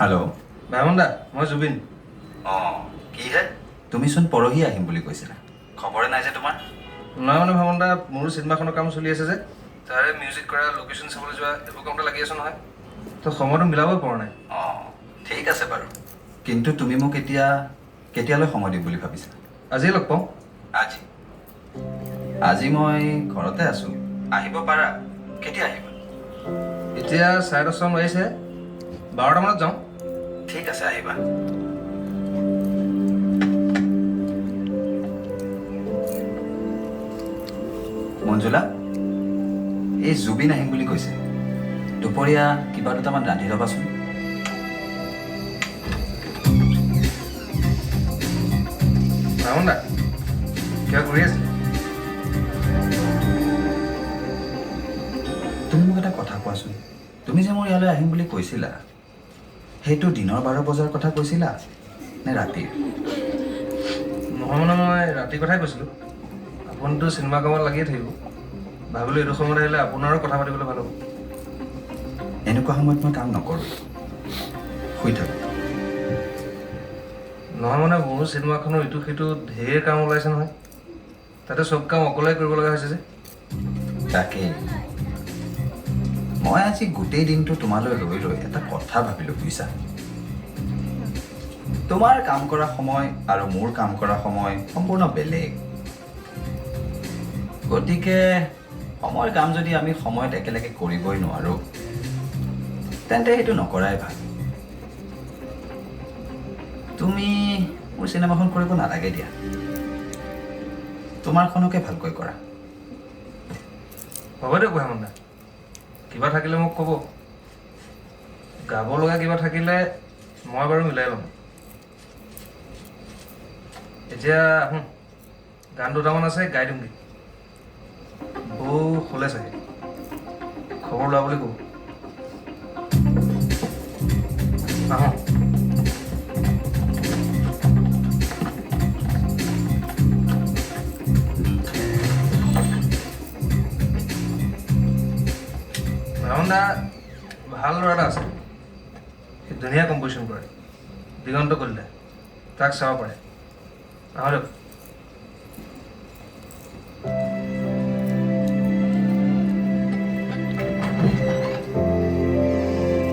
Hello' ভাইমন দা মই জুবিন। অঁ কি হে তুমিচোন পৰহি আহিম বুলি কৈছিলা, খবৰে নাই যে তোমাৰ? নহয় মানে ভাইমন দা মোৰো চিনেমাখনৰ কাম চলি আছে যে, তাৰে মিউজিক কৰা লোকেশ্যন চাবলৈ যোৱা এইবোৰ কামতে লাগি আছো নহয়, তো সময়টো মিলাবই পৰা নাই। অঁ ঠিক আছে বাৰু, কিন্তু তুমি মোক এতিয়া কেতিয়ালৈ সময় দিম বুলি ভাবিছা? আজিয়ে লগ পাওঁ। আজি আজি মই ঘৰতে আছোঁ, আহিব পাৰা। কেতিয়া আহিবা? এতিয়া 10:30 বাজিছে, 12টা মানত যাওঁ। ঠিক আছে আহিবা। মঞ্জুলা, এই জুবিন আহিম বুলি কৈছে, দুপৰীয়া কিবা দুটামান ৰান্ধি ল'বাচোন। ভাইমন দা কিবা কৰি আছে? তুমি মোক এটা কথা কোৱাচোন, তুমি যে মোৰ ইয়ালৈ আহিম বুলি কৈছিলা, সেইটো দিনৰ 12 বজাৰ কথা কৈছিলা নে ৰাতিৰ? নহয় মানে মই ৰাতিৰ কথাই কৈছিলোঁ। আপুনিতো চিনেমা কামত লাগিয়ে থাকিব, ভাবিলোঁ এইটো সময়ত আহিলে আপোনাৰো কথা পাতিবলৈ ভাল হ'ব। এনেকুৱা সময়ত মই কাম নকৰোঁ, শুই থাকোঁ। নহয় মানে মোৰো চিনেমাখনৰ ইটো সিটো ঢেৰ কাম ওলাইছে নহয়, তাতে চব কাম অকলে কৰিব লগা হৈছে যে। তাকেই মই আজি গোটেই দিনটো তোমালৈ ৰৈ ৰৈ এটা কথা ভাবিলোঁ বুজিছা। তোমাৰ কাম কৰা সময় আৰু মোৰ কাম কৰা সময় সম্পূৰ্ণ বেলেগ, গতিকে সময়ৰ কাম যদি আমি সময়ত একেলগে কৰিবই নোৱাৰোঁ, তেন্তে সেইটো নকৰাই ভাল। তুমি মোৰ চিনেমাখন কৰিব নালাগে দিয়া, তোমাৰখনকে ভালকৈ কৰা। হ'ব দিয়ক ভাইমন দা, কিবা থাকিলে মোক ক'ব। গাব লগা কিবা থাকিলে মই বাৰু মিলাই ল'ম। এতিয়া আহোঁ, গান দুটামান আছে গাই দিমগৈ। বৌ শুলে চাগে, খবৰ লোৱা বুলি ক'ব। আহোঁ। ভাইমন দা ভাল ল'ৰা এটা আছে, সি ধুনীয়া কম্প'জিশ্যন কৰে, দিগন্ত কলিতা, তাক চাব পাৰে। আহক দিয়ক।